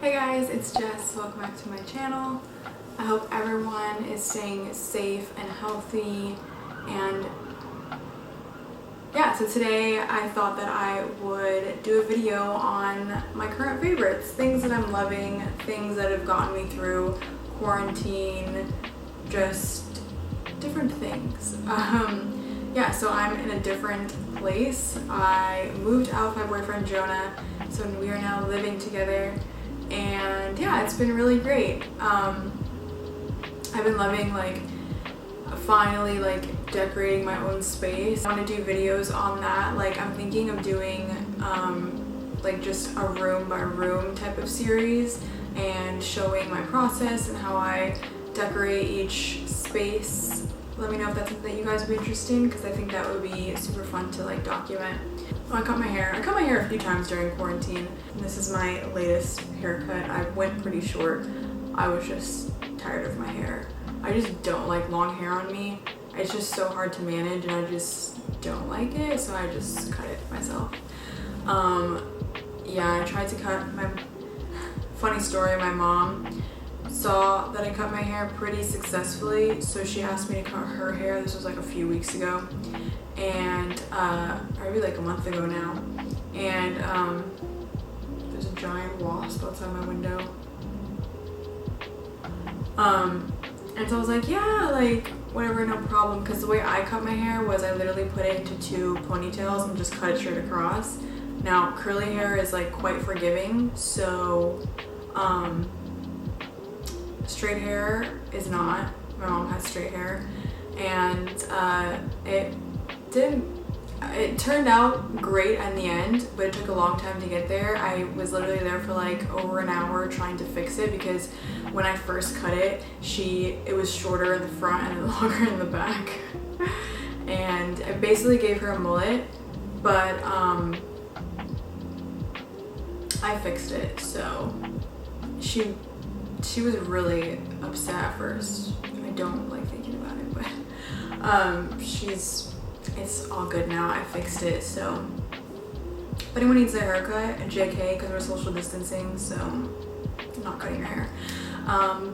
Hi guys, it's Jess. Welcome back to my channel. I hope everyone is staying safe and healthy, and yeah, so today I thought that I would do a video on my current favorites, things that I'm loving, things that have gotten me through quarantine, just different things. Yeah, so I'm in a different place. I moved out with my boyfriend Jonah, so we are now living together. And yeah, it's been really great. I've been loving finally decorating my own space. I want to do videos on that. I'm thinking of doing just a room by room type of series and showing my process and how I decorate each space. Let me know if that's something that you guys would be interested in, because I think that would be super fun to document. Oh, I cut my hair. I cut my hair a few times during quarantine. And this is my latest haircut. I went pretty short. I was just tired of my hair. I just don't like long hair on me. It's just so hard to manage and I just don't like it, so I just cut it myself. Yeah, I tried to cut my... Funny story, my mom saw that I cut my hair pretty successfully, so she asked me to cut her hair. This was a few weeks ago, and maybe a month ago now, and there's a giant wasp outside my window, and so I was like, yeah, whatever, no problem, because the way I cut my hair was I literally put it into two ponytails and just cut it straight across. Now curly hair is quite forgiving, so straight hair is not. My mom has straight hair, and it turned out great in the end, but it took a long time to get there. I was literally there for over an hour trying to fix it, because when I first cut it, it was shorter in the front and longer in the back. And I basically gave her a mullet, but I fixed it, so she was really upset at first. I don't like thinking about it, but it's all good now. I fixed it, so if anyone needs a haircut, JK, because we're social distancing, so I'm not cutting your hair.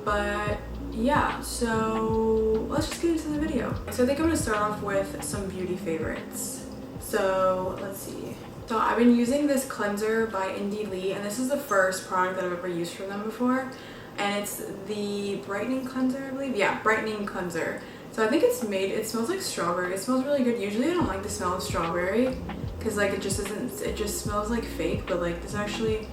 But yeah, so let's just get into the video. So I think I'm gonna start off with some beauty favorites. So let's see. So I've been using this cleanser by Indie Lee, and this is the first product that I've ever used from them before. And it's the brightening cleanser, I believe. Yeah, brightening cleanser. So I think it smells like strawberry. It smells really good. Usually I don't like the smell of strawberry, because it just smells like fake, but this actually,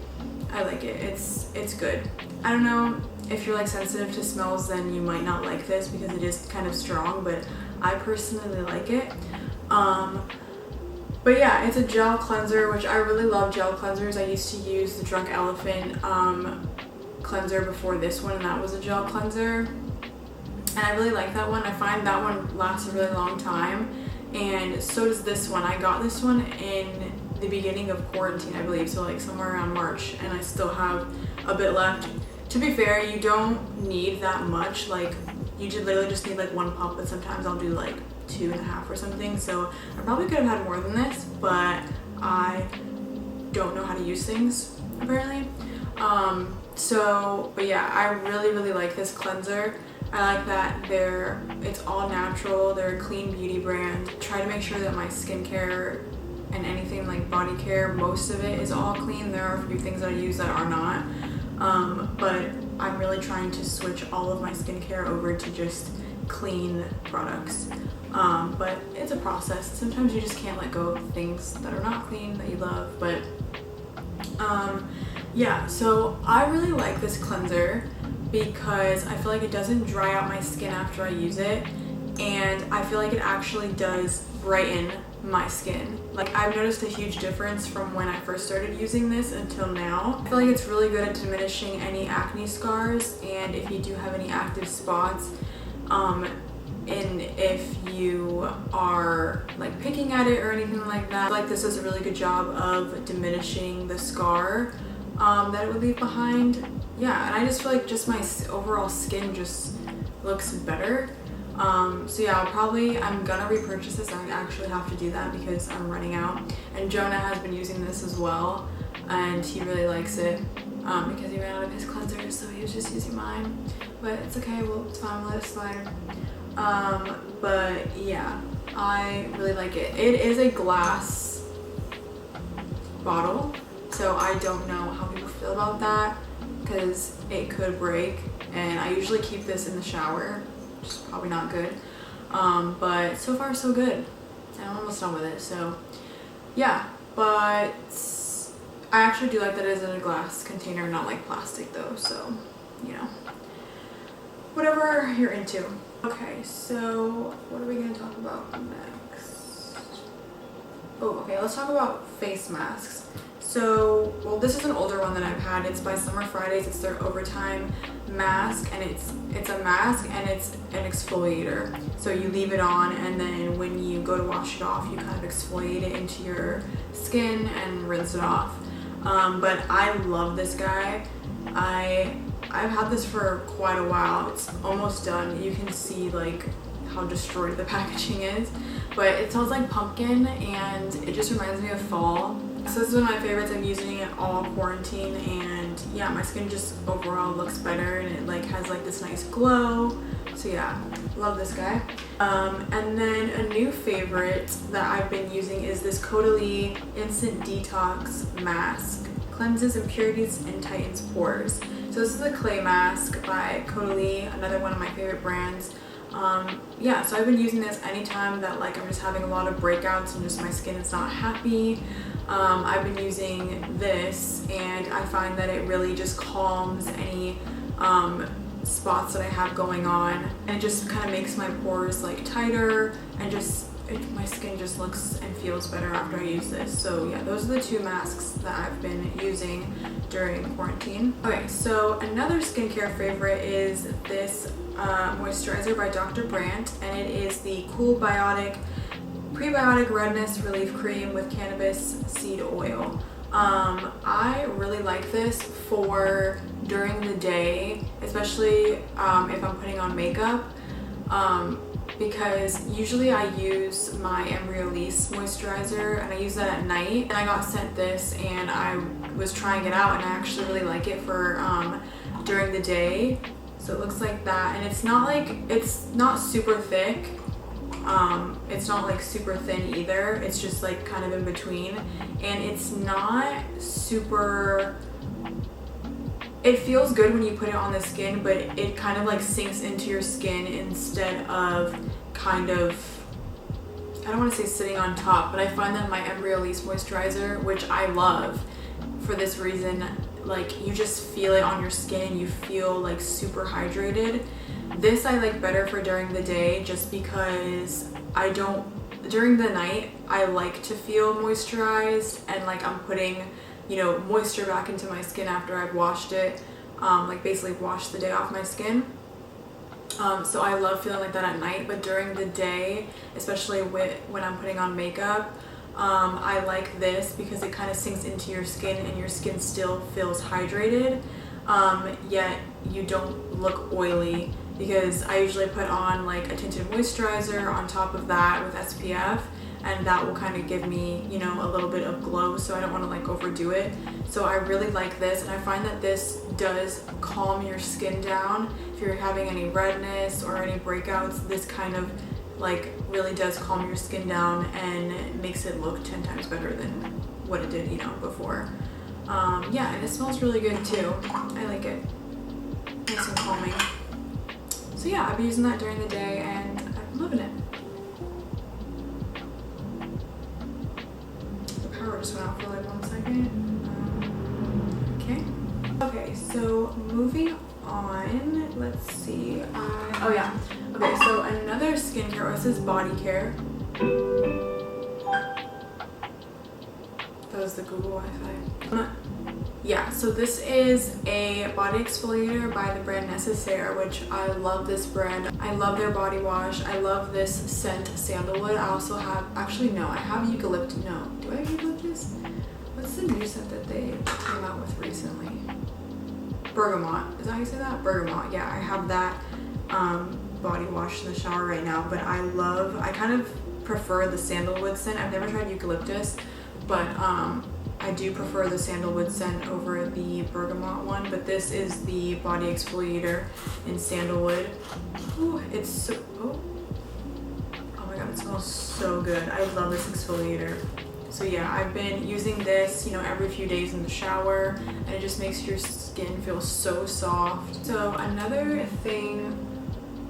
I like it. It's good. I don't know if you're sensitive to smells, then you might not like this because it is kind of strong, but I personally like it. But yeah, it's a gel cleanser, which I really love gel cleansers. I used to use the Drunk Elephant cleanser before this one, and that was a gel cleanser, and I really like that one. I find that one lasts a really long time, and so does this one. I got this one in the beginning of quarantine, I believe, so somewhere around March, and I still have a bit left. To be fair, you don't need that much. You literally just need one pump, but sometimes I'll do 2.5 or something, so I probably could have had more than this, but I don't know how to use things, apparently. But yeah, I really like this cleanser. I like that it's all natural, they're a clean beauty brand. Try to make sure that my skincare and anything body care, most of it is all clean. There are a few things that I use that are not, but I'm really trying to switch all of my skincare over to just clean products. But it's a process. Sometimes you just can't let go of things that are not clean that you love, but yeah, so I really like this cleanser because I feel it doesn't dry out my skin after I use it, and I feel it actually does brighten my skin. I've noticed a huge difference from when I first started using this until now. I feel it's really good at diminishing any acne scars, and if you do have any active spots, and if you are picking at it or anything like that, this does a really good job of diminishing the scar that it would leave behind. Yeah, and I just feel just my overall skin just looks better. So yeah, I'm gonna repurchase this. I actually have to do that because I'm running out, and Jonah has been using this as well, and he really likes it. because he ran out of his cleanser, so he was just using mine. But it's okay, well, it's fine, we'll let it slide. But yeah, I really like it. It is a glass bottle, so I don't know how people feel about that because it could break, and I usually keep this in the shower, which is probably not good. But so far so good. I'm almost done with it, so yeah. But I actually do like that it is in a glass container, not like plastic though, so you know, whatever you're into. Okay, so what are we gonna talk about next? Oh, okay, let's talk about face masks. So, well, this is an older one that I've had. It's by Summer Fridays. It's their overtime mask, and it's a mask and it's an exfoliator. So you leave it on, and then when you go to wash it off, you kind of exfoliate it into your skin and rinse it off. But I love this guy. I've had this for quite a while. It's almost done. You can see like how destroyed the packaging is, but it smells like pumpkin and it just reminds me of fall. So this is one of my favorites. I'm using it all quarantine, and yeah, my skin just overall looks better, and it like has like this nice glow. So yeah, love this guy. And then a new favorite that I've been using is this Caudalie Instant Detox Mask. Cleanses impurities and tightens pores. So this is a clay mask by Caudalie, another one of my favorite brands. Yeah, so I've been using this anytime that like I'm just having a lot of breakouts and just my skin is not happy. I've been using this, and I find that it really just calms any spots that I have going on, and it just kind of makes my pores like tighter, and just my skin just looks and feels better after I use this. So yeah, those are the two masks that I've been using during quarantine. Okay, so another skincare favorite is this moisturizer by Dr. Brandt, and it is the Cool Biotic Prebiotic Redness Relief Cream with Cannabis Seed Oil. I really like this for during the day, especially if I'm putting on makeup, because usually I use my Embryolisse moisturizer and I use that at night, and I got sent this and I was trying it out, and I actually really like it for during the day. So it looks like that, and it's not super thick. It's not like super thin either. It's just like kind of in between, and it's not super, it feels good when you put it on the skin, but it kind of like sinks into your skin instead of kind of, I don't want to say sitting on top, but I find that my Embryolisse moisturizer, which I love for this reason, like you just feel it on your skin and you feel like super hydrated. This I like better for during the day, just because during the night I like to feel moisturized and like I'm putting, you know, moisture back into my skin after I've washed it, like basically washed the day off my skin. So I love feeling like that at night, but during the day, especially when I'm putting on makeup, I like this because it kind of sinks into your skin and your skin still feels hydrated, yet you don't look oily, because I usually put on like a tinted moisturizer on top of that with SPF, and that will kind of give me, you know, a little bit of glow, so I don't want to like overdo it. So I really like this, and I find that this does calm your skin down. If you're having any redness or any breakouts, this kind of like really does calm your skin down and makes it look 10 times better than what it did, you know, before. Yeah, and it smells really good too. I like it. Nice and calming. So yeah, I've been using that during the day and I'm loving it. The power just went out for like 1 second. Okay, so moving on, let's see. Oh yeah. Okay, so another skincare, this is body care. That was the Google Wi-Fi. Yeah, so this is a body exfoliator by the brand Necessaire, which I love this brand. I love their body wash. I love this scent, sandalwood. I also have, actually no, I have eucalyptus. No, do I have eucalyptus? What's the new scent that they came out with recently? Bergamot. Is that how you say that? Bergamot. Yeah, I have that body wash in the shower right now, but I kind of prefer the sandalwood scent. I've never tried eucalyptus, but I I do prefer the sandalwood scent over the bergamot one, but this is the body exfoliator in sandalwood. Ooh, it's so, oh my god, it smells so good. I love this exfoliator. So yeah, I've been using this, you know, every few days in the shower, and it just makes your skin feel so soft. So another thing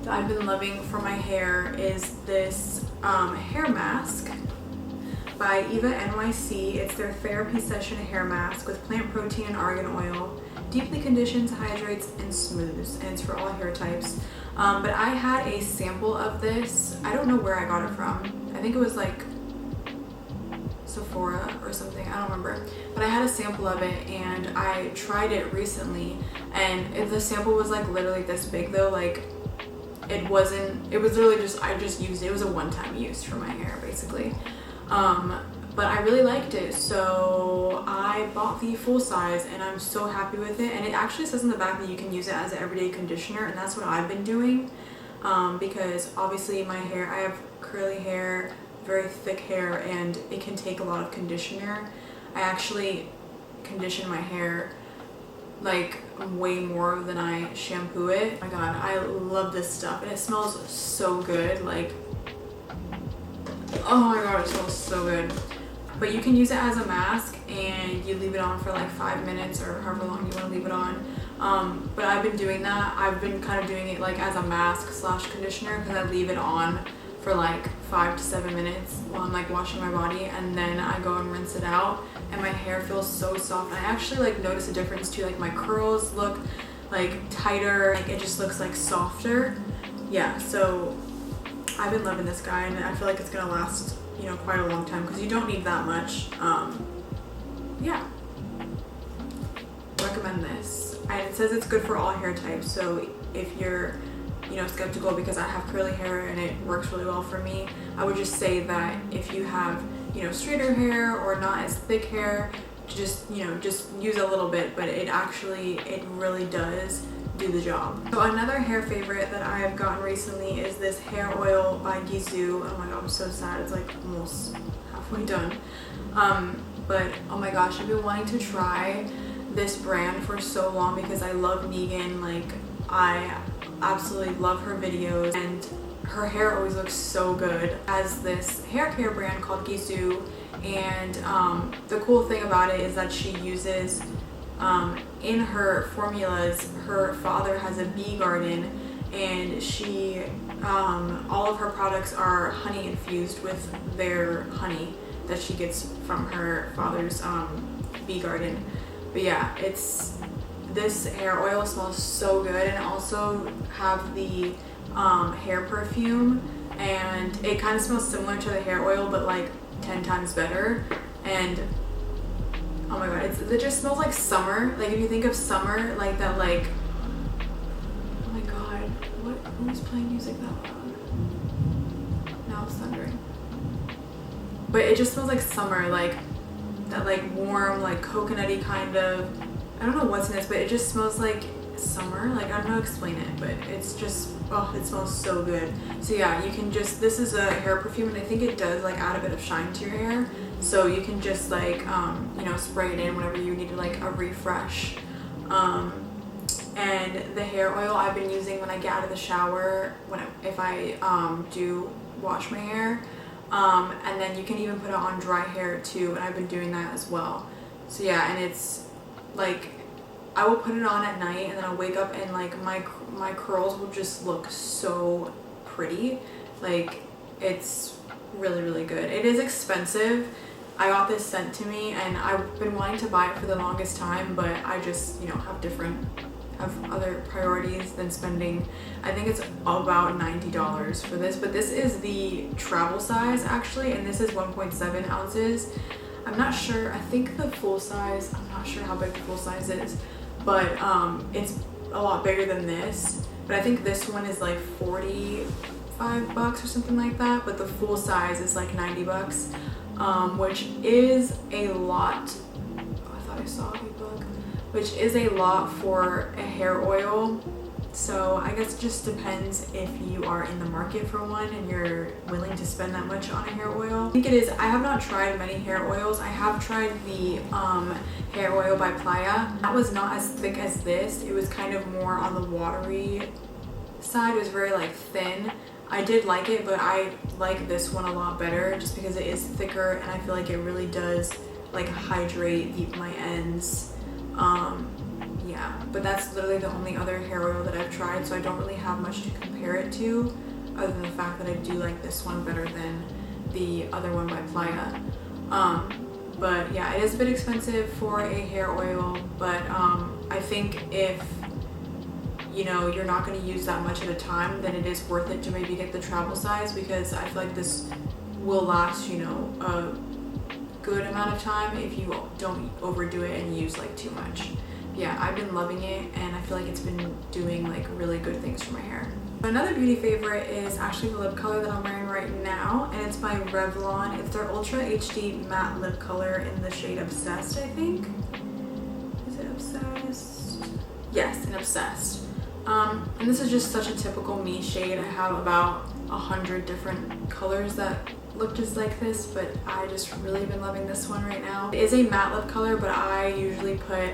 that I've been loving for my hair is this hair mask by Eva NYC. It's their therapy session hair mask with plant protein and argan oil. Deeply conditions, hydrates, and smooths, and it's for all hair types. But I had a sample of this. I don't know where I got it from. I think it was like Sephora or something, I don't remember, but I had a sample of it and I tried it recently, and the sample was like literally this big though. Like it was literally just, I just used it. It was a one-time use for my hair basically. But I really liked it, so I bought the full size and I'm so happy with it. And it actually says in the back that you can use it as an everyday conditioner, and that's what I've been doing, because obviously my hair, I have curly hair, very thick hair, and it can take a lot of conditioner. I actually condition my hair like way more than I shampoo it. Oh my god, I love this stuff, and it smells so good. Like, oh my god, it smells so good. But you can use it as a mask and you leave it on for like 5 minutes or however long you want to leave it on. But I've been doing that. I've been kind of doing it like as a mask / conditioner, because I leave it on for like 5 to 7 minutes while I'm like washing my body, and then I go and rinse it out, and my hair feels so soft. I actually like notice a difference too. Like my curls look like tighter, like it just looks like softer. Yeah, so I've been loving this guy, and I feel like it's gonna last, you know, quite a long time because you don't need that much. Yeah, recommend this. And it says it's good for all hair types, so if you're, you know, skeptical because I have curly hair and it works really well for me, I would just say that if you have, you know, straighter hair or not as thick hair, just, you know, just use a little bit, but it really does do the job. So another hair favorite that I have gotten recently is this hair oil by Gisou. Oh my god, I'm so sad. It's like almost halfway done. But oh my gosh, I've been wanting to try this brand for so long because I love Negan. Like, I absolutely love her videos, and her hair always looks so good. As this hair care brand called Gisou, and the cool thing about it is that she uses in her formulas, her father has a bee garden, and she all of her products are honey infused with their honey that she gets from her father's bee garden. But yeah, this hair oil smells so good, and also have the hair perfume, and it kind of smells similar to the hair oil but like 10 times better. And oh my god, it just smells like summer. Like if you think of summer, like that, like, oh my god, who's playing music that loud? Now it's thundering. But it just smells like summer, like that, like warm, like coconutty kind of, I don't know what's in this, but it just smells like summer. Like, I don't know how to explain it, but it's just, oh, it smells so good. So yeah, you can just, this is a hair perfume, and I think it does like add a bit of shine to your hair, so you can just like you know, spray it in whenever you need like a refresh. And the hair oil I've been using when I get out of the shower, if I do wash my hair, and then you can even put it on dry hair too, and I've been doing that as well. So yeah, and it's like, I will put it on at night, and then I'll wake up and like my curls will just look so pretty. Like, it's really, really good. It is expensive. I got this sent to me, and I've been wanting to buy it for the longest time, but I just, you know, have other priorities than spending, I think it's about $90 for this, but this is the travel size actually, and this is 1.7 ounces. I'm not sure, I think the full size, I'm not sure how big the full size is, but it's a lot bigger than this. But I think this one is like $45 or something like that, but the full size is like $90, which is a lot. Oh, I thought I saw a bug. Which is a lot for a hair oil. So I guess it just depends if you are in the market for one and you're willing to spend that much on a hair oil. I think it is. I have not tried many hair oils. I have tried the hair oil by Playa. That was not as thick as this. It was kind of more on the watery side. It was very like thin. I did like it, but I like this one a lot better just because it is thicker and I feel like it really does like hydrate my ends. Yeah, but that's literally the only other hair oil that I've tried, so I don't really have much to compare it to other than the fact that I do like this one better than the other one by Playa. But yeah, it is a bit expensive for a hair oil, but I think if you know you're not going to use that much at a time, then it is worth it to maybe get the travel size, because I feel like this will last, you know, a good amount of time if you don't overdo it and use like too much. Yeah, I've been loving it and I feel like it's been doing like really good things for my hair. Another beauty favorite is actually the lip color that I'm wearing right now, and it's by Revlon. It's their Ultra HD Matte Lip Color in the shade Obsessed, I think. Is it Obsessed? Yes, in Obsessed. And this is just such a typical me shade. I have about 100 different colors that look just like this, but I just really been loving this one right now. It is a matte lip color, but I usually put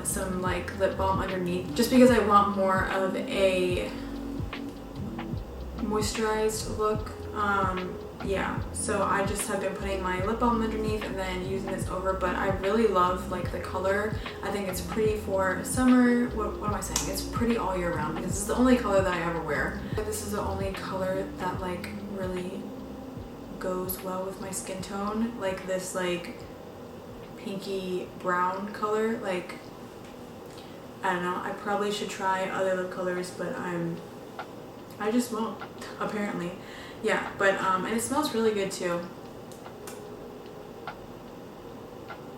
some like lip balm underneath just because I want more of a moisturized look. Yeah, so I just have been putting my lip balm underneath and then using this over, but I really love like the color. I think it's pretty for summer. What am I saying? It's pretty all year round because this is the only color that I ever wear. This is the only color that like really goes well with my skin tone, like this like pinky brown color. Like, I don't know, I probably should try other lip colors, but I just won't, apparently. Yeah, but and it smells really good too.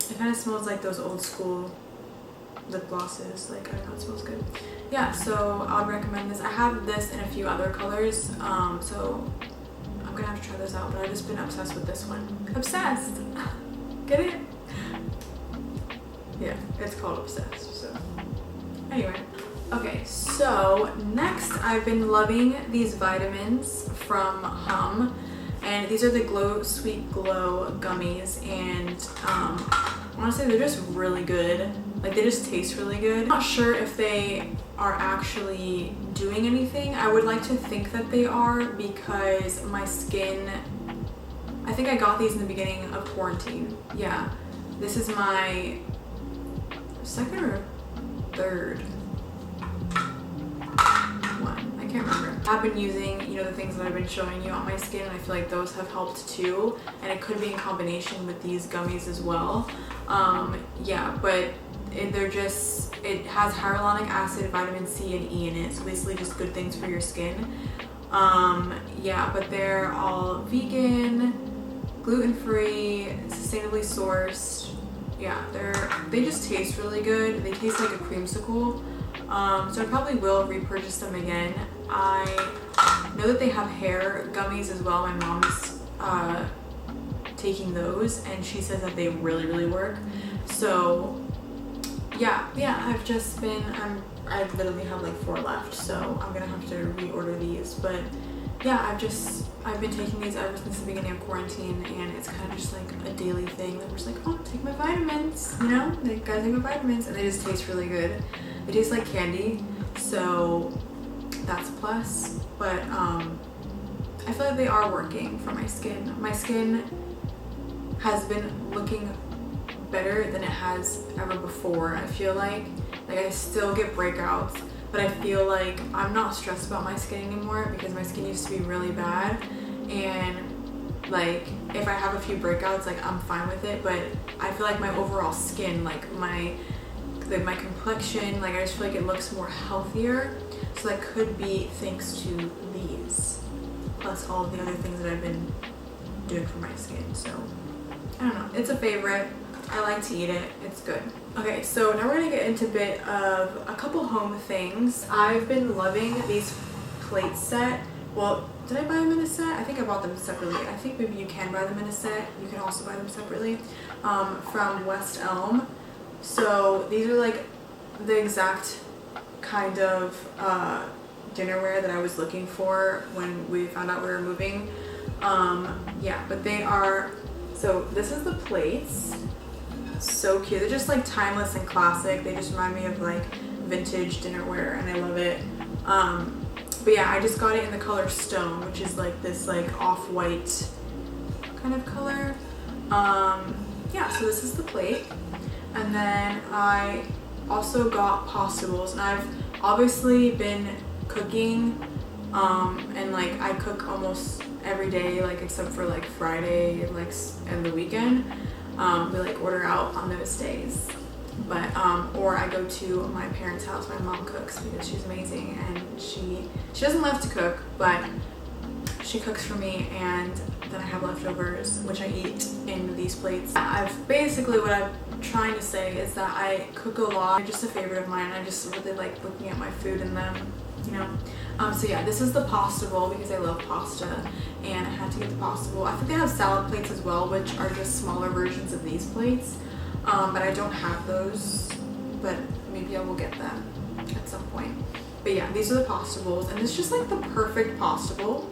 It kind of smells like those old school lip glosses. Like, I don't know, it smells good. Yeah, so I would recommend this. I have this in a few other colors, so I'm gonna have to try this out, but I've just been obsessed with this one. Obsessed! Get it? Yeah, it's called Obsessed, so. Anyway. Okay, so next I've been loving these vitamins from Hum, and these are the Glow Sweet Glow gummies, and honestly they're just really good. Like, they just taste really good. I'm not sure if they are actually doing anything. I would like to think that they are, because my skin, I think I got these in the beginning of quarantine. Yeah, this is my second or third one, I can't remember. I've been using, you know, the things that I've been showing you on my skin, and I feel like those have helped too, and it could be in combination with these gummies as well. Yeah, but they're just, it has hyaluronic acid, vitamin C and E in it, so basically just good things for your skin. Yeah, but they're all vegan, gluten-free, sustainably sourced. Yeah, they just taste really good. They taste like a creamsicle. So I probably will repurchase them again. I know that they have hair gummies as well. My mom's taking those, and she says that they really, really work. So yeah, I've just been, I literally have like 4 left, so I'm gonna have to reorder these. But yeah, I've been taking these ever since the beginning of quarantine, and it's kind of just like a daily thing that we're just like, oh, take my vitamins, you know, like, gotta take my vitamins, and they just taste really good. They taste like candy, so that's a plus. But I feel like they are working for my skin. My skin has been looking better than it has ever before. I feel like I still get breakouts, but I feel like I'm not stressed about my skin anymore, because my skin used to be really bad, and like if I have a few breakouts, like I'm fine with it. But I feel like my overall skin, like my complexion, like I just feel like it looks more healthier. So that could be thanks to these, plus all of the other things that I've been doing for my skin. So I don't know, it's a favorite. I like to eat it, it's good. Okay, so now we're gonna get into a bit of a couple home things. I've been loving these plate set. Well, did I buy them in a set? I think I bought them separately. I think maybe you can buy them in a set. You can also buy them separately from West Elm. So these are like the exact kind of dinnerware that I was looking for when we found out we were moving. Yeah, but they are, so this is the plates. So cute. They're just like timeless and classic. They just remind me of like vintage dinnerware, and I love it. But yeah, I just got it in the color stone, which is like this like off-white kind of color. Yeah, so this is the plate. And then I also got pasta bowls, and I've obviously been cooking, and like I cook almost every day, like except for like Friday, like and the weekend. We like order out on those days, but or I go to my parents' house. My mom cooks because she's amazing, and she doesn't love to cook, but she cooks for me, and then I have leftovers, which I eat in these plates. I've basically, what I'm trying to say is that I cook a lot. They're just a favorite of mine. I just really like looking at my food in them, you know. So yeah, this is the pasta bowl because I love pasta, and I had to get the pasta bowl. I think they have salad plates as well, which are just smaller versions of these plates, but I don't have those, but maybe I will get them at some point. But yeah, these are the pasta bowls, and it's just like the perfect pasta bowl.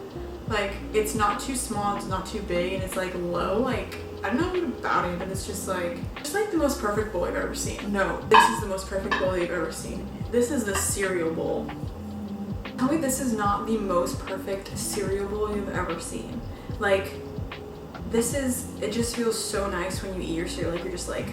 Like, it's not too small, it's not too big, and it's like low. Like, I don't know what about it, but it's just like the most perfect bowl I've ever seen. No, this is the most perfect bowl you've ever seen. This is the cereal bowl. Tell me this is not the most perfect cereal bowl you've ever seen. Like, this is, it just feels so nice when you eat your cereal. Like, you're just like,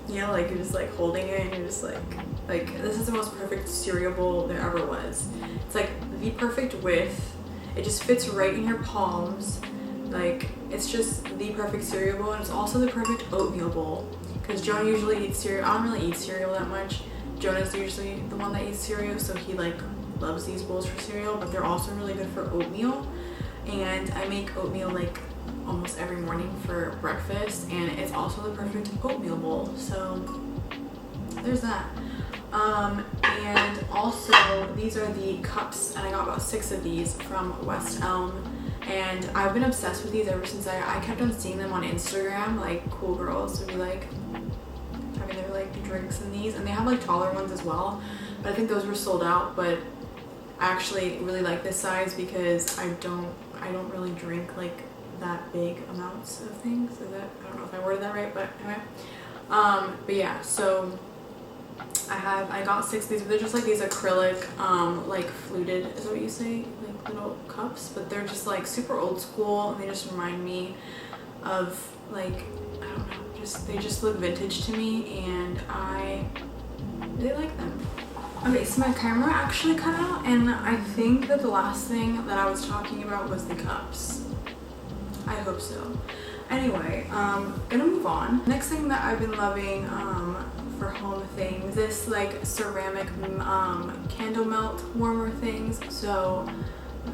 you know, like you're just like holding it, and you're just like this is the most perfect cereal bowl there ever was. It's like the perfect width. It just fits right in your palms. Like, it's just the perfect cereal bowl, and it's also the perfect oatmeal bowl. Because Jonah usually eats cereal. I don't really eat cereal that much. Jonah's usually the one that eats cereal, so he like loves these bowls for cereal, but they're also really good for oatmeal. And I make oatmeal like almost every morning for breakfast, and it's also the perfect oatmeal bowl. So there's that. And also these are the cups, and I got about 6 of these from West Elm, and I've been obsessed with these ever since I kept on seeing them on Instagram. Like, cool girls would be like having their like drinks in these, and they have like taller ones as well, but I think those were sold out. But I actually really like this size because I don't really drink like that big amounts of things. Is that, I don't know if I worded that right, but anyway. But yeah, so I got 6 of these, but they're just like these acrylic, like fluted, is that what you say? Like little cups, but they're just like super old school, and they just remind me of like, I don't know, they just look vintage to me, and I really like them. Okay, so my camera actually cut out, and I think that the last thing that I was talking about was the cups. I hope so. Anyway, gonna move on. Next thing that I've been loving, for home things, this like ceramic candle melt warmer things. So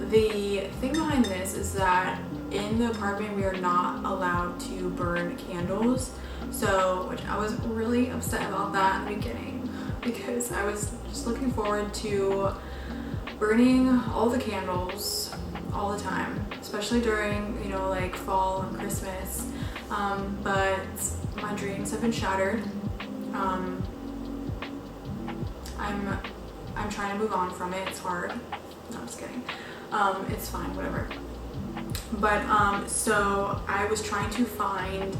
the thing behind this is that in the apartment we are not allowed to burn candles, so which I was really upset about that in the beginning, because I was just looking forward to burning all the candles all the time, especially during, you know, like fall and Christmas, but my dreams have been shattered. I'm trying to move on from it. It's hard. No, I'm just kidding. It's fine, whatever. But so I was trying to find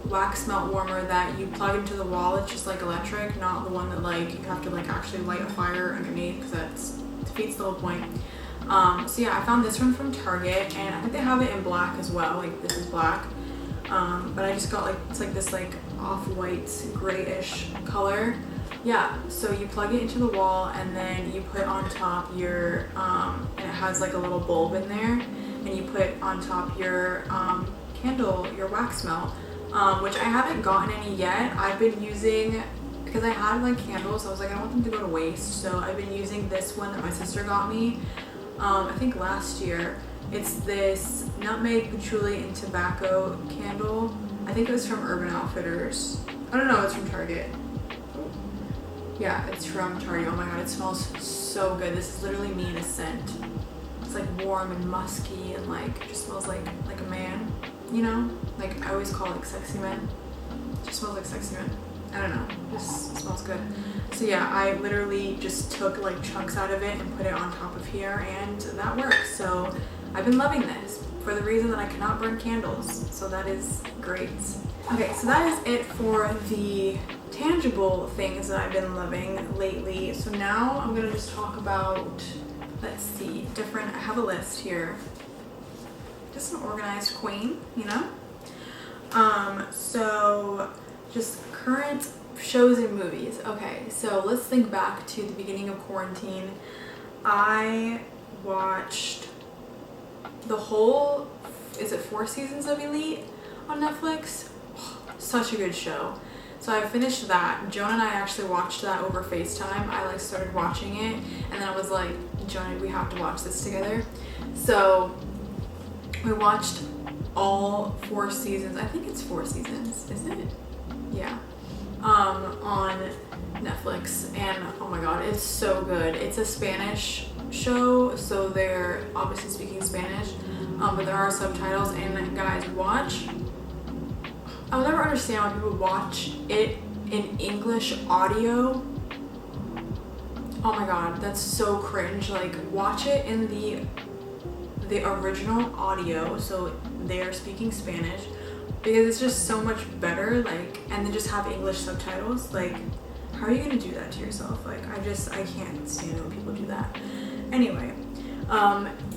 wax melt warmer that you plug into the wall. It's just like electric, not the one that like you have to like actually light a fire underneath, because that defeats the whole point. So yeah, I found this one from Target, and I think they have it in black as well. Like, this is black. But I just got like, it's like this like off-white grayish color. Yeah, so you plug it into the wall, and then you put on top your and it has like a little bulb in there, and you put on top your candle, your wax melt, which I haven't gotten any yet. I've been using, because I had like candles, I was like, I don't want them to go to waste, so I've been using this one that my sister got me, I think last year. It's this nutmeg, patchouli, and tobacco candle. I think it was from Urban Outfitters. I don't know, it's from Target. Yeah, it's from Target. Oh my god, it smells so good. This is literally me in a scent. It's like warm and musky, and like just smells like a man, you know? Like, I always call it like sexy men. It just smells like sexy men. I don't know, this smells good. So yeah, I literally just took like chunks out of it and put it on top of here, and that works. So I've been loving this for the reason that I cannot burn candles. So that is great. Okay, so that is it for the tangible things that I've been loving lately. So now I'm gonna just talk about, let's see, different, I have a list here. Just an organized queen, you know? So just current shows and movies. Okay, so let's think back to the beginning of quarantine. I watched the whole, is it 4 seasons of Elite on Netflix? Such a good show. So I finished that. Jonah and I actually watched that over FaceTime. I like started watching it, and then I was like, Jonah, we have to watch this together. So we watched all 4 seasons. I think it's 4 seasons, isn't it? Yeah. On Netflix, and oh my god, it's so good. It's a Spanish show, so they're obviously speaking Spanish, but there are subtitles, and guys, watch. I will never understand why people watch it in English audio. Oh my god, that's so cringe. Like, watch it in the original audio, so they are speaking Spanish, because it's just so much better. Like, and then just have English subtitles. Like, how are you gonna do that to yourself? Like, I can't stand it when people do that. Anyway,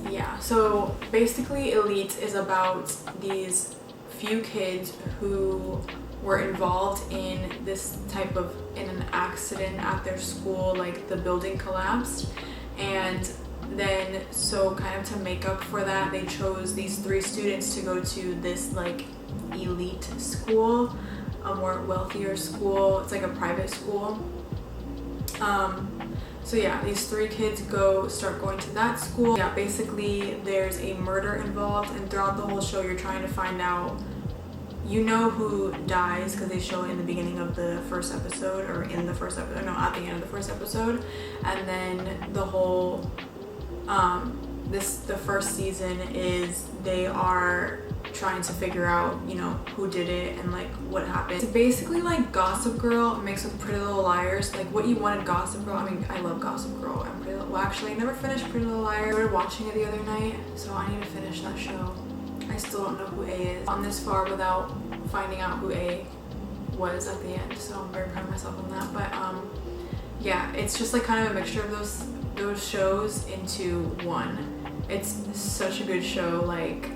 yeah, so basically Elite is about these few kids who were involved in this type of, in an accident at their school. Like, the building collapsed, and then so kind of to make up for that, they chose these 3 students to go to this like elite school, a more wealthier school. It's like a private school. So yeah, these 3 kids start going to that school. Yeah, basically there's a murder involved, and throughout the whole show you're trying to find out, you know, who dies, because they show it in the beginning of the first episode, or in the first episode, no, at the end of the first episode. And then the whole the first season is they are trying to figure out, you know, who did it and like what happened. It's basically like Gossip Girl mixed with Pretty Little Liars, like what you wanted Gossip Girl. I mean, I love Gossip Girl and Pretty Little, well, actually I never finished Pretty Little Liars. I started watching it the other night, so I need to finish that show. I still don't know who A is. I'm this far without finding out who A was at the end, so I'm very proud of myself on that. But yeah, it's just like kind of a mixture of those shows into one. It's such a good show. Like,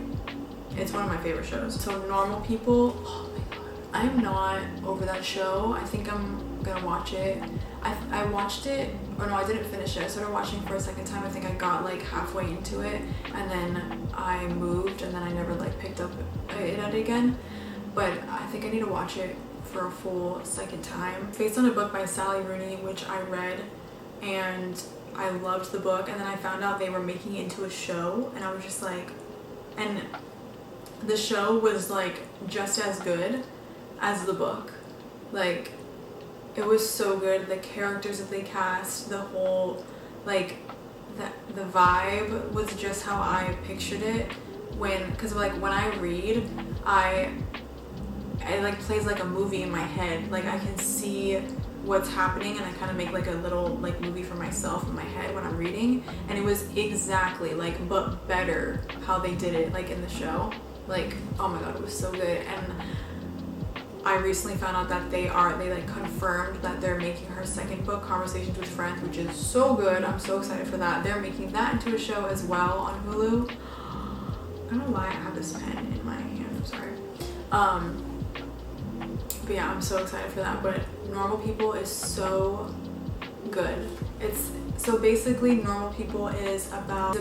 it's one of my favorite shows. So Normal People, oh my god, I'm not over that show. I think I'm gonna watch it. I watched it, or no, I didn't finish it. I started watching for a second time. I think I got like halfway into it, and then I moved, and then I never like picked up it again. But I think I need to watch it for a full second time. It's based on a book by Sally Rooney, which I read, and I loved the book. And then I found out they were making it into a show, and I was just like, and the show was like just as good as the book. Like, it was so good. The characters that they cast, the whole, like, the vibe was just how I pictured it. Because like when I read, it like plays like a movie in my head. Like, I can see what's happening, and I kind of make like a little like movie for myself in my head when I'm reading. And it was exactly like, but better how they did it, like in the show. Like, oh my god, it was so good. And I recently found out that they like confirmed that they're making her second book, Conversations with Friends, which is so good. I'm so excited for that. They're making that into a show as well on Hulu. I don't know why I have this pen in my hand, I'm sorry. But yeah, I'm so excited for that. But Normal People is so good. It's so basically Normal People is about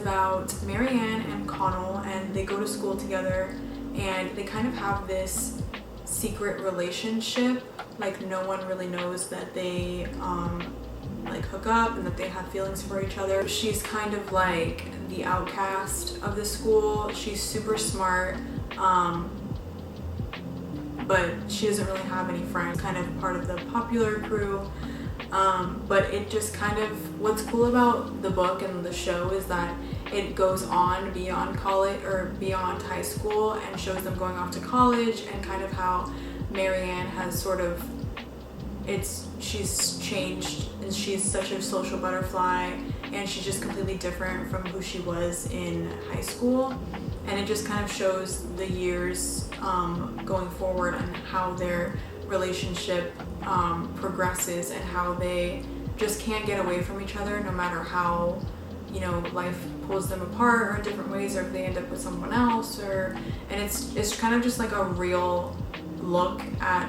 Marianne and Connell, and they go to school together, and they kind of have this secret relationship. Like, no one really knows that they like hook up and that they have feelings for each other. She's kind of like the outcast of the school. She's super smart, but she doesn't really have any friends, kind of part of the popular crew. But it just kind of, what's cool about the book and the show is that it goes on beyond college or beyond high school and shows them going off to college, and kind of how Marianne has sort of she's changed and she's such a social butterfly, and she's just completely different from who she was in high school. And it just kind of shows the years going forward and how their relationship progresses, and how they just can't get away from each other no matter how, you know, life pulls them apart or in different ways, or if they end up with someone else, and it's kind of just like a real look at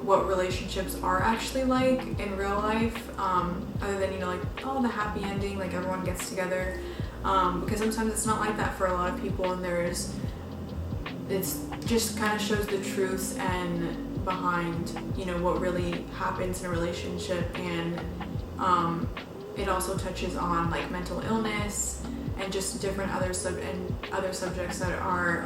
what relationships are actually like in real life, other than, you know, like, oh, the happy ending, like everyone gets together, because sometimes it's not like that for a lot of people, and it's just kind of shows the truth and behind, you know, what really happens in a relationship. And it also touches on like mental illness and just different other subjects that are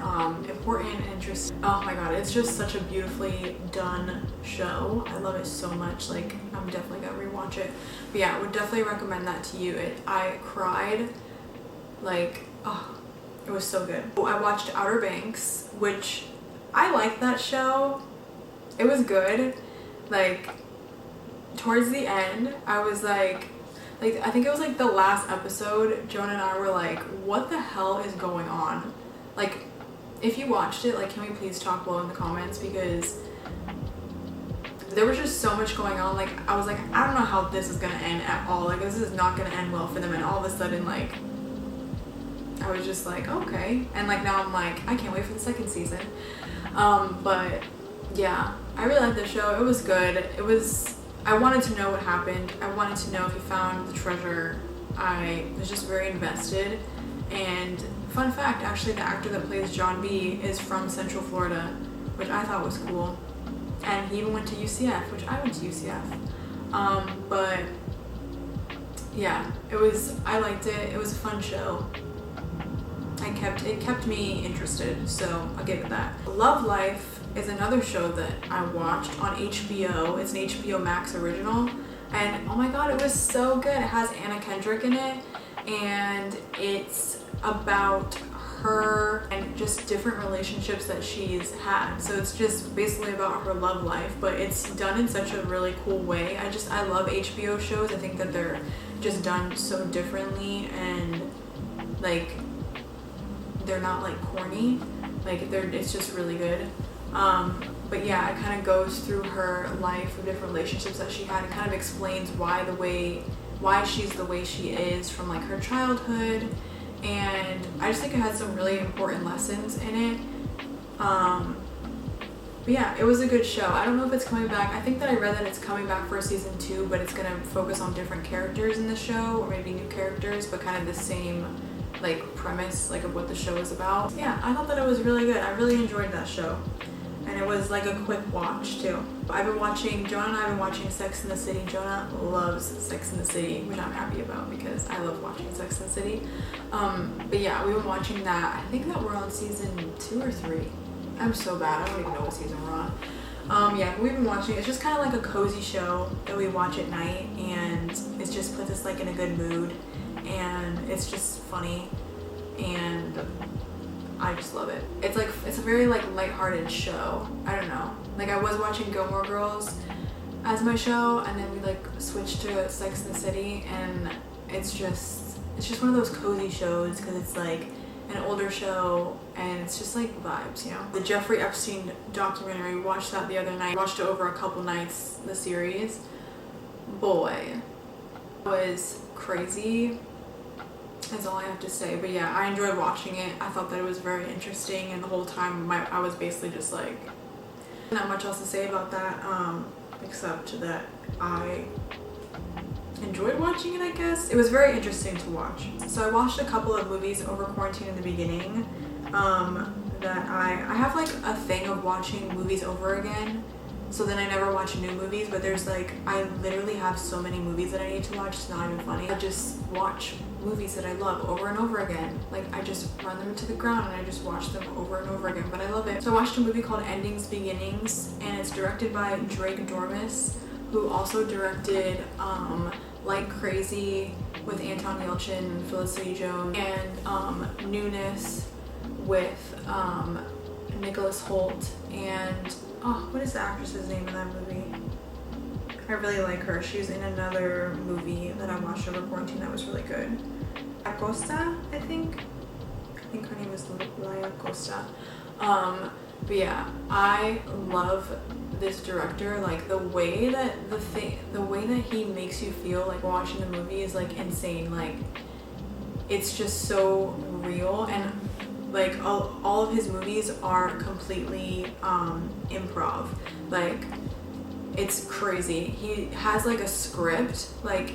important and interesting. Oh my god, it's just such a beautifully done show. I love it so much. Like, I'm definitely gonna rewatch it. But yeah, I would definitely recommend that to you. I cried, like, oh, it was so good. I watched Outer Banks, which I liked that show. It was good. Like, towards the end, I was like, I think it was like the last episode, Jonah and I were like, what the hell is going on? Like, if you watched it, like, can we please talk below in the comments, because there was just so much going on. Like, I was like, I don't know how this is gonna end at all. Like, this is not gonna end well for them. And all of a sudden, like, I was just like, okay. And like, now I'm like, I can't wait for the second season. But yeah, I really liked the show. It was good. I wanted to know what happened. I wanted to know if he found the treasure. I was just very invested. And fun fact, actually, the actor that plays John B is from Central Florida, which I thought was cool. And he even went to UCF, which I went to UCF. But yeah, I liked it. It was a fun show. It kept me interested, so I'll give it that. Love Life is another show that I watched on HBO. It's an HBO Max original, and oh my god, it was so good. It has Anna Kendrick in it, and it's about her and just different relationships that she's had. So it's just basically about her love life, but it's done in such a really cool way. I love HBO shows. I think that they're just done so differently, and like, they're not like corny, like it's just really good. But yeah, it kind of goes through her life of different relationships that she had. It kind of explains why she's the way she is from like her childhood, and I just think it had some really important lessons in it. But yeah, it was a good show. I don't know if it's coming back. I think that I read that it's coming back for season 2, but it's gonna focus on different characters in the show, or maybe new characters, but kind of the same like premise, like, of what the show is about. Yeah, I thought that it was really good. I really enjoyed that show, and it was like a quick watch too. Jonah and I have been watching Sex and the City. Jonah loves Sex and the City, which I'm happy about because I love watching Sex and the City. But yeah, we've been watching that. I think that we're on season 2 or 3. I'm so bad, I don't even know what season we're on. Yeah, we've been watching. It's just kind of like a cozy show that we watch at night, and it just puts us like in a good mood, and it's just funny, and I just love it. It's a very like lighthearted show. I don't know. Like, I was watching Gilmore Girls as my show, and then we like switched to Sex and the City, and it's just one of those cozy shows because it's like an older show, and it's just like vibes, you know. The Jeffrey Epstein documentary, we watched that the other night. Watched it over a couple nights, the series. Boy, it was crazy. That's all I have to say. But yeah, I enjoyed watching it. I thought that it was very interesting, and the whole time I was basically just like, not much else to say about that, except that I enjoyed watching it, I guess. It was very interesting to watch. So I watched a couple of movies over quarantine in the beginning, that I have like a thing of watching movies over again. So then I never watch new movies, but there's like, I literally have so many movies that I need to watch, it's not even funny. I just watch movies that I love over and over again. Like, I just run them into the ground and I just watch them over and over again, but I love it. So I watched a movie called Endings Beginnings, and it's directed by Drake Dormus, who also directed Like Crazy with Anton Yelchin and Felicity Jones, and Newness with Nicholas Hoult, and oh, what is the actress's name in that movie? I really like her. She's in another movie that I watched over quarantine that was really good. Acosta, I think her name is Laia Costa. But yeah, I love this director. Like the way that he makes you feel like watching the movie is like insane. Like it's just so real, and like all of his movies are completely improv. Like it's crazy. He has like a script, like,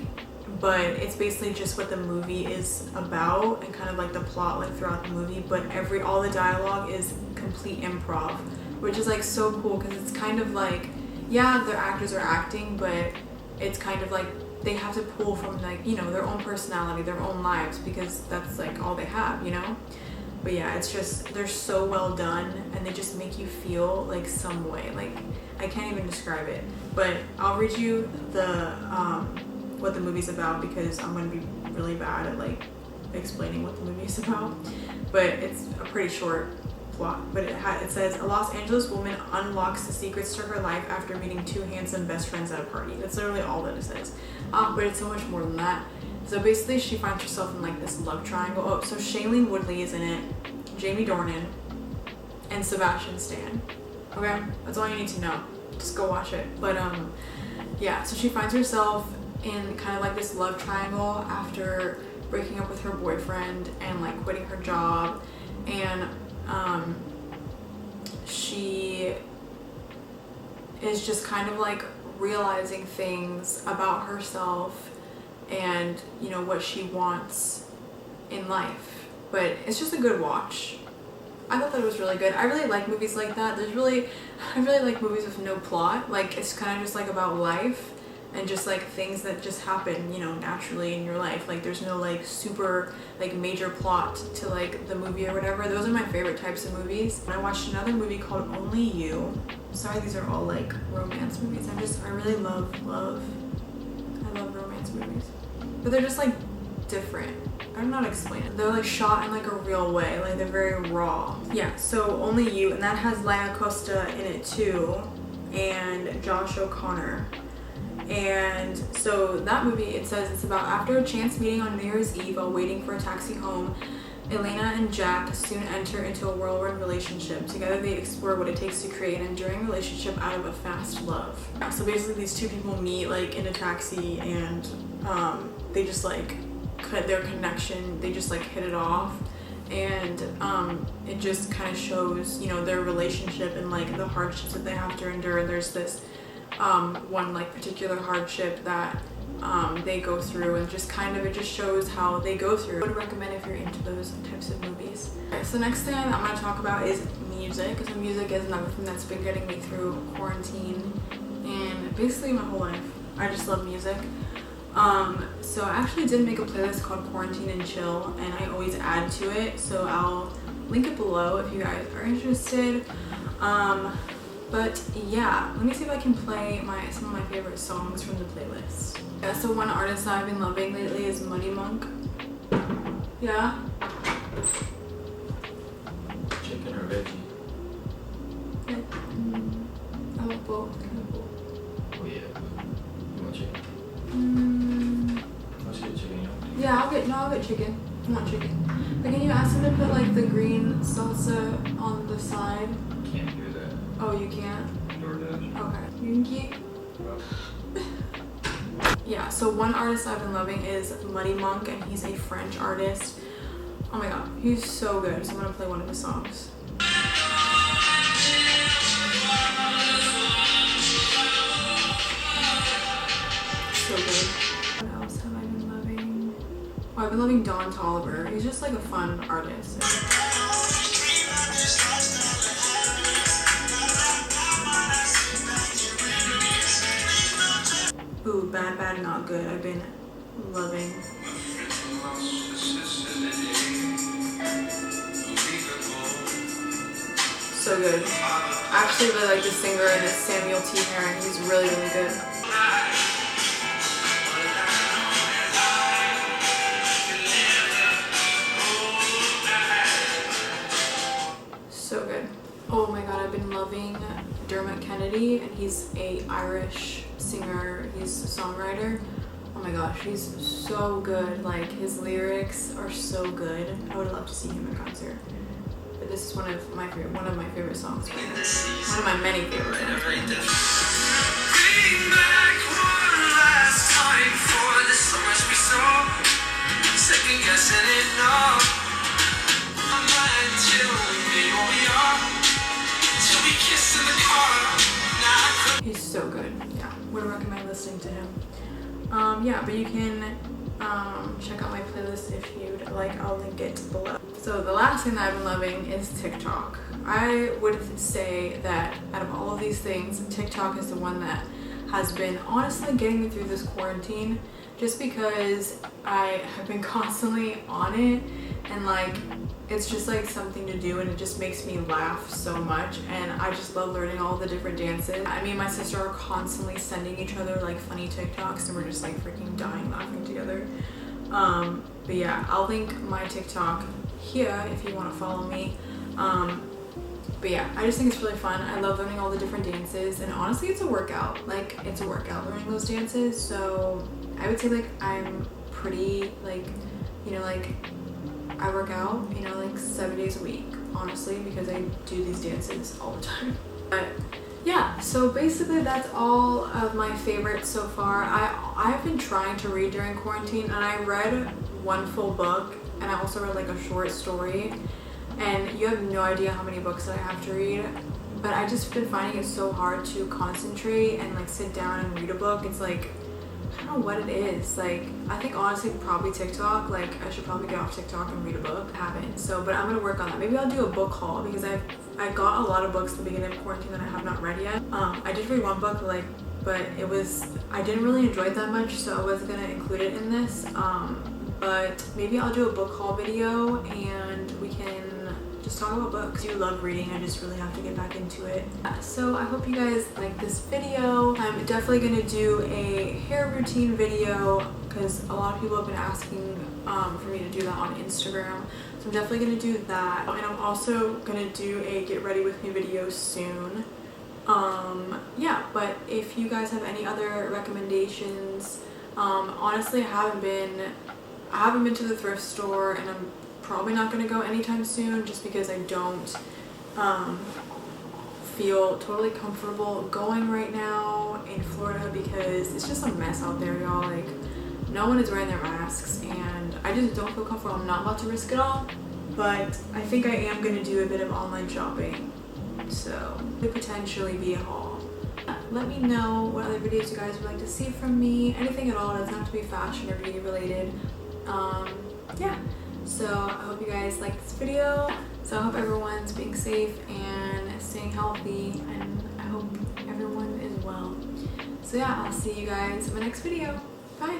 but it's basically just what the movie is about and kind of like the plot like throughout the movie, but all the dialogue is complete improv, which is like so cool because it's kind of like, yeah, the actors are acting, but it's kind of like they have to pull from like, you know, their own personality, their own lives, because that's like all they have, you know. But yeah, it's just, they're so well done, and they just make you feel like some way. Like I can't even describe it, but I'll read you the what the movie's about, because I'm gonna be really bad at like explaining what the movie is about. But it's a pretty short plot. But it says a Los Angeles woman unlocks the secrets to her life after meeting two handsome best friends at a party. That's literally all that it says. But it's so much more than that. So basically, she finds herself in like this love triangle. Oh, so Shailene Woodley is in it, Jamie Dornan, and Sebastian Stan. Okay, that's all you need to know. Just go watch it. But yeah. So she finds herself in kind of like this love triangle after breaking up with her boyfriend and like quitting her job, and she is just kind of like realizing things about herself and, you know, what she wants in life. But it's just a good watch. I thought that it was really good. I really like movies like that. I really like movies with no plot. Like it's kind of just like about life and just like things that just happen, you know, naturally in your life. Like there's no like super like major plot to like the movie or whatever. Those are my favorite types of movies. And I watched another movie called Only You. Sorry, these are all like romance movies. I really love romance movies. But they're just like different. I don't know how to explain it. They're like shot in like a real way. Like they're very raw. Yeah, so Only You, and that has Laia Costa in it too, and Josh O'Connor. And so that movie, it says it's about after a chance meeting on New Year's Eve while waiting for a taxi home, Elena and Jack soon enter into a whirlwind relationship. Together they explore what it takes to create an enduring relationship out of a fast love. So basically these two people meet like in a taxi, and they just like cut their connection, they just like hit it off, and it just kind of shows, you know, their relationship and like the hardships that they have to endure. There's this one like particular hardship that they go through, and just kind of it just shows how they go through. I would recommend if you're into those types of movies. Okay, so next thing I'm going to talk about is music. So music is another thing that's been getting me through quarantine and basically my whole life. I just love music. So I actually did make a playlist called Quarantine and Chill, and I always add to it, so I'll link it below if you guys are interested. But yeah, let me see if I can play some of my favorite songs from the playlist. Yeah, so one artist that I've been loving lately is Muddy Monk. Yeah? Chicken or veggie? I want both. Oh yeah, you want chicken? Let's get chicken, you know? Yeah, I'll get chicken. I want chicken. But can you ask him to put like the green salsa on the side? Can't do that. Oh, you can't? DoorDash. Okay. You can keep. Yeah, so one artist I've been loving is Muddy Monk, and he's a French artist. Oh my god, he's so good. So I'm gonna play one of his songs. So good. What else have I been loving? Oh, I've been loving Don Toliver. He's just like a fun artist. Ooh, Bad Bad Not Good. I've been loving. So good. I actually really like the singer, and it's Samuel T. Herring. He's really, really good. So good. Oh my god, I've been loving Dermot Kennedy, and he's a Irish singer, he's a songwriter. Oh my gosh, he's so good. Like, his lyrics are so good. I would love to see him in concert. But this is one of my favorite songs by him. One of my many favorite songs by him. Bring back one last time for the summers we saw. Second guessing it now. I'm lying till we made what we are. Till we kiss in the car. He's so good. Yeah, would recommend listening to him. Yeah, but you can check out my playlist if you'd like. I'll link it below. So the last thing that I've been loving is TikTok. I would say that out of all of these things, TikTok is the one that has been honestly getting me through this quarantine, just because I have been constantly on it, and like it's just like something to do, and it just makes me laugh so much, and I just love learning all the different dances. I mean, my sister are constantly sending each other like funny TikToks, and we're just like freaking dying laughing together. But yeah, I'll link my TikTok here if you want to follow me. But yeah, I just think it's really fun. I love learning all the different dances, and honestly it's a workout. Like, it's a workout learning those dances. So I would say like I'm pretty like, you know, like I work out, you know, like 7 days a week, honestly, because I do these dances all the time. But yeah, so basically that's all of my favorites so far. I've been trying to read during quarantine, and I read one full book, and I also read like a short story, and you have no idea how many books that I have to read. But I just been finding it so hard to concentrate and like sit down and read a book. It's like, I don't know what it is. Like, I think honestly probably TikTok. Like, I should probably get off TikTok and read a book. I haven't. So, but I'm gonna work on that. Maybe I'll do a book haul, because I got a lot of books at the beginning of quarantine that I have not read yet. I did read one book, like, but I didn't really enjoy it that much, so I wasn't gonna include it in this. But maybe I'll do a book haul video, and we can just talk about books. I do love reading. I just really have to get back into it. So I hope you guys like this video. I'm definitely gonna do a hair routine video, because a lot of people have been asking for me to do that on Instagram. So I'm definitely gonna do that. And I'm also gonna do a get ready with me video soon. Yeah, but if you guys have any other recommendations, honestly, I haven't been to the thrift store, and I'm probably not going to go anytime soon, just because I don't feel totally comfortable going right now in Florida, because it's just a mess out there, y'all. Like, no one is wearing their masks, and I just don't feel comfortable. I'm not about to risk it all, but I think I am going to do a bit of online shopping, so it could potentially be a haul. Let me know what other videos you guys would like to see from me. Anything at all. It doesn't have to be fashion or beauty related. Yeah, so I hope you guys like this video. So I hope everyone's being safe and staying healthy, and I hope everyone is well. So yeah, I'll see you guys in my next video. Bye.